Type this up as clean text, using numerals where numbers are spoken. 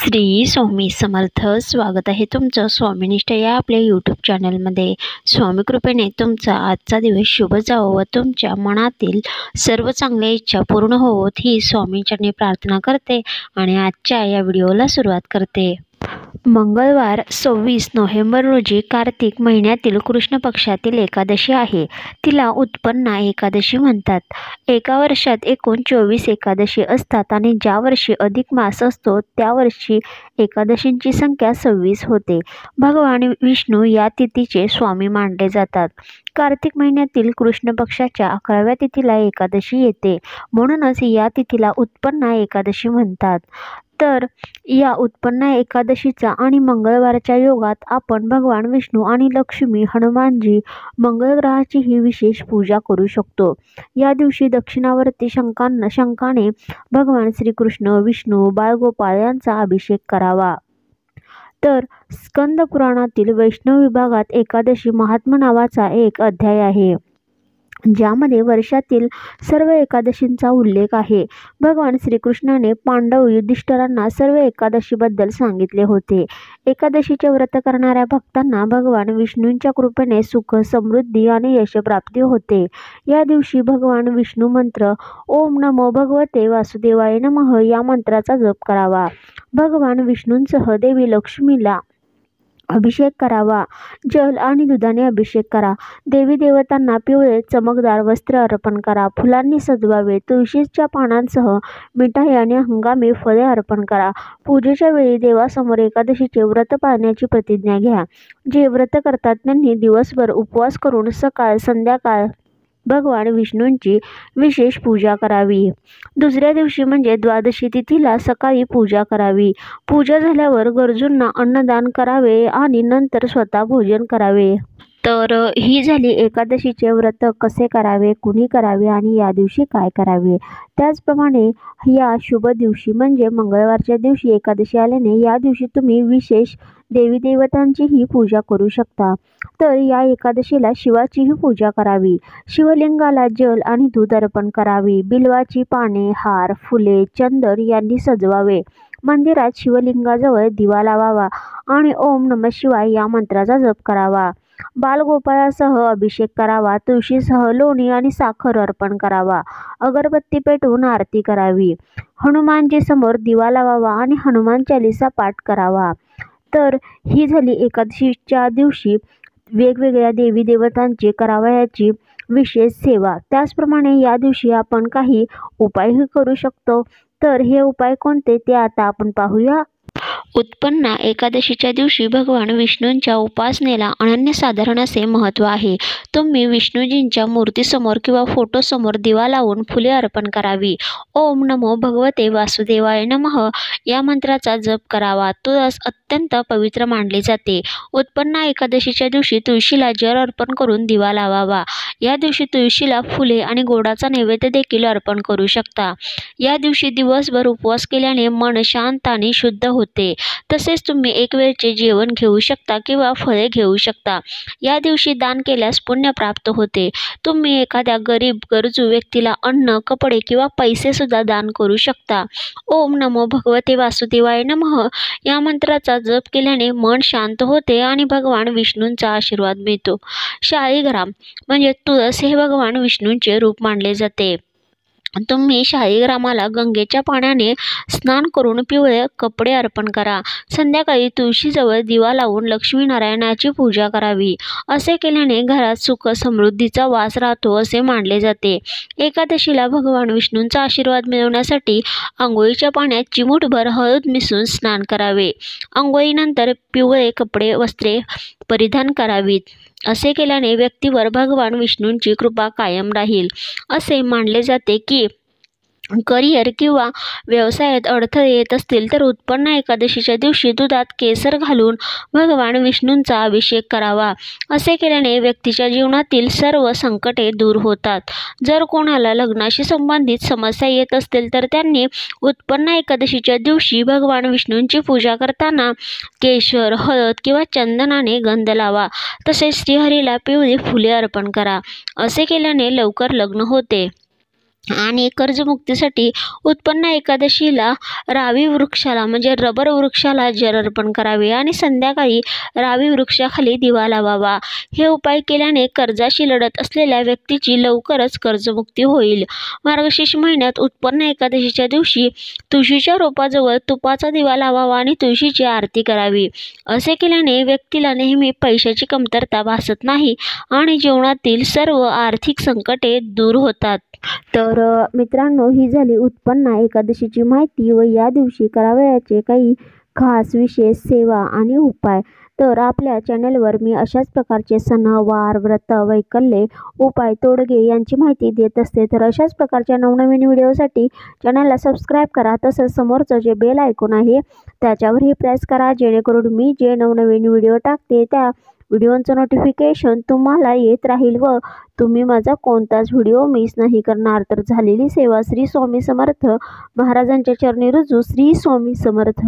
श्री स्वामी समर्थ. स्वागत आहे तुमचं स्वामीनिष्ठ या आपल्या यूट्यूब चॅनलमध्ये. स्वामी कृपेने तुमचा आजचा दिवस शुभ जावो व तुमच्या मनातील सर्व चांगल्या इच्छा पूर्ण होवोत ही स्वामींचरणी प्रार्थना करते आणि आजच्या या व्हिडिओला सुरुवात करते. मंगळवार 26 नोव्हेंबर रोजी कार्तिक महिन्यातील कृष्ण पक्षातील एकादशी आहे. तिला उत्पन्ना एकादशी म्हणतात. एका वर्षात एकूण 24 एकादशी असतात आणि ज्या वर्षी अधिक मास असतो त्या वर्षी एकादशींची संख्या 26 होते. भगवान विष्णू या तिथीचे स्वामी मानले जातात. कार्तिक महिन्यातील कृष्ण पक्षाच्या 11व्या तिथीला एकादशी येते, म्हणूनच या तिथीला उत्पन्ना एकादशी म्हणतात. तर या उत्पन्ना एकादशीचा आणि मंगळवारच्या योगात आपण भगवान विष्णू आणि लक्ष्मी, हनुमानजी, मंगळ ग्रहाचीही विशेष पूजा करू शकतो. या दिवशी दक्षिणावर्ती शंखाने भगवान श्रीकृष्ण, विष्णू, बाळगोपाळ यांचा अभिषेक करावा. तर स्कंद पुराणातील वैष्णव विभागात एकादशी महात्म्य नावाचा एक अध्याय आहे, ज्यामध्ये वर्षातील सर्व एकादशींचा उल्लेख आहे. भगवान श्रीकृष्णाने पांडव युधिष्ठिरांना सर्व एकादशीबद्दल सांगितले होते. एकादशीचे व्रत करणाऱ्या भक्तांना भगवान विष्णूंच्या कृपेने सुख, समृद्धी आणि यशप्राप्ती होते. या दिवशी भगवान विष्णू मंत्र ओम नमो भगवते वासुदेवाय नमः या मंत्राचा जप करावा. भगवान विष्णूंसह देवी लक्ष्मीला अभिषेक करावा. जल आणि दुधाने अभिषेक करा. देवी देवतांना पिवळे चमकदार वस्त्र अर्पण करा. फुलांनी सजवावे. तुळशीच्या पानांसह मिठाई आणि हंगामी फळे अर्पण करा. पूजेच्या वेळी देवासमोर एकादशीचे व्रत पाळण्याची प्रतिज्ञा घ्या. जे व्रत करतात त्यांनी दिवसभर उपवास करून सकाळ संध्याकाळ भगवान विष्णूंची विशेष पूजा करावी. दुसऱ्या दिवशी म्हणजे द्वादशी तिथीला सकाळी पूजा करावी. पूजा झाल्यावर गरजूंना अन्नदान करावे आणि नंतर स्वतः भोजन करावे. तर ही झाली एकादशीचे व्रत कसे करावे, कुणी करावे आणि या दिवशी काय करावे. त्याचप्रमाणे या शुभ दिवशी म्हणजे मंगळवारच्या दिवशी एकादशी आल्याने या दिवशी तुम्ही विशेष देवी देवतांचीही पूजा करू शकता. तर या एकादशीला शिवाचीही पूजा करावी. शिवलिंगाला जल आणि दूध अर्पण करावी. बिल्वाची पाने, हार, फुले, चंदन यांनी सजवावे. मंदिरात शिवलिंगाजवळ दिवा लावावा आणि ओम नमः शिवाय या मंत्राचा जप करावा. बालगोपाळासह अभिषेक करावा. तुळशीसह लोणी आणि साखर अर्पण करावा. अगरबत्ती पेटवून आरती करावी. हनुमानजी समोर दिवा लावावा आणि हनुमान चालीसा पाठ करावा. तर ही झाली एकादशीच्या दिवशी वेगवेगळ्या देवी देवतांची करावयाची विशेष सेवा. त्याचप्रमाणे या दिवशी आपण काही उपायही करू शकतो. तर हे उपाय कोणते ते आता आपण पाहूया. उत्पन्ना एकादशीच्या दिवशी भगवान विष्णूंच्या उपासनेला अनन्यसाधारण असे महत्त्व आहे. तुम्ही विष्णूजींच्या मूर्तीसमोर किंवा फोटोसमोर दिवा लावून फुले अर्पण करावी. ओम नमो भगवते वासुदेवाय नमः या मंत्राचा जप करावा. तुळस अत्यंत पवित्र मानली जाते. उत्पन्ना एकादशीच्या दिवशी तुळशीला जल अर्पण करून दिवा लावावा. या दिवशी तुळशीला फुले आणि गोडाचा नैवेद्य देखील अर्पण करू शकता. या दिवशी दिवसभर उपवास केल्याने मन शांत आणि शुद्ध होते. तसेच तुम्ही एक वेळचे जेवण घेऊ शकता किंवा फळे घेऊ शकता. या दिवशी दान केल्यास पुण्य प्राप्त होते. तुम्ही एखाद्या गरीब गरजू व्यक्तीला अन्न, कपडे किंवा पैसे सुद्धा दान करू शकता. ओम नमो भगवते वासुदेवाय नमः या मंत्राचा जप केल्याने मन शांत होते आणि भगवान विष्णूंचा आशीर्वाद मिळतो. शाळीग्राम म्हणजे तुळस हे भगवान विष्णूंचे रूप मानले जाते. तुम्ही शाळीग्रामाला गंगेच्या पाण्याने स्नान करून पिवळे कपडे अर्पण करा. संध्याकाळी तुळशीजवळ दिवा लावून लक्ष्मीनारायणाची पूजा करावी. असे केल्याने घरात सुख समृद्धीचा वास राहतो असे मानले जाते. एकादशीला भगवान विष्णूंचा आशीर्वाद मिळवण्यासाठी आंघोळीच्या पाण्यात चिमूटभर हळद मिसळून स्नान करावे. आंघोळीनंतर पिवळे वस्त्रे परिधान करावीत. असे केल्याने व्यक्तीवर भगवान विष्णूंची कृपा कायम राहील. असे मानले जाते की करिअर किंवा व्यवसायात अडथळे येत असतील तर उत्पन्ना एकादशीच्या दिवशी दुधात केसर घालून भगवान विष्णूंचा अभिषेक करावा. असे केल्याने व्यक्तीच्या जीवनातील सर्व संकटे दूर होतात. जर कोणाला लग्नाशी संबंधित समस्या येत असतील तर त्यांनी उत्पन्ना एकादशीच्या दिवशी भगवान विष्णूंची पूजा करताना केशर, हळद किंवा चंदनाने गंध लावा. तसेच श्रीहरीला पिवळी फुले अर्पण करा. असे केल्याने लवकर लग्न होते. आणि कर्जमुक्तीसाठी उत्पन्न एकादशीला रावी वृक्षाला म्हणजे रबर वृक्षाला जल अर्पण करावे आणि संध्याकाळी रावी वृक्षाखाली दिवा लावावा. हे उपाय केल्याने कर्जाशी लढत असलेल्या व्यक्तीची लवकरच कर्जमुक्ती होईल. मार्गशीर्ष महिन्यात उत्पन्न एकादशीच्या दिवशी तुळशीच्या रोपाजवळ तुपाचा दिवा लावावा आणि तुळशीची आरती करावी. असे केल्याने व्यक्तीला नेहमी पैशाची कमतरता भासत नाही आणि जीवनातील सर्व आर्थिक संकटे दूर होतात. तर मित्रांनो, ही झाली उत्पन्न एकादशीची माहिती व या दिवशी करावयाचे काही खास विशेष सेवा आणि उपाय. तर आपल्या चॅनलवर मी अशाच प्रकारचे सण, वार, व्रत, वैकल्ये, उपाय, तोडगे यांची माहिती देत असते. तर अशाच प्रकारच्या नवनवीन व्हिडिओसाठी चॅनलला सबस्क्राईब करा. तसंच समोरचं जे बेल आयकॉन आहे त्याच्यावरही प्रेस करा, जेणेकरून मी जे नवनवीन व्हिडिओ टाकते त्या व्हिडिओचं नोटिफिकेशन तुम्हाला येत राहील व तुम्ही माझा कोणताच व्हिडिओ मिस नाही करणार. तर झालेली सेवा श्री स्वामी समर्थ महाराजांच्या चरणी रुजू. श्री स्वामी समर्थ.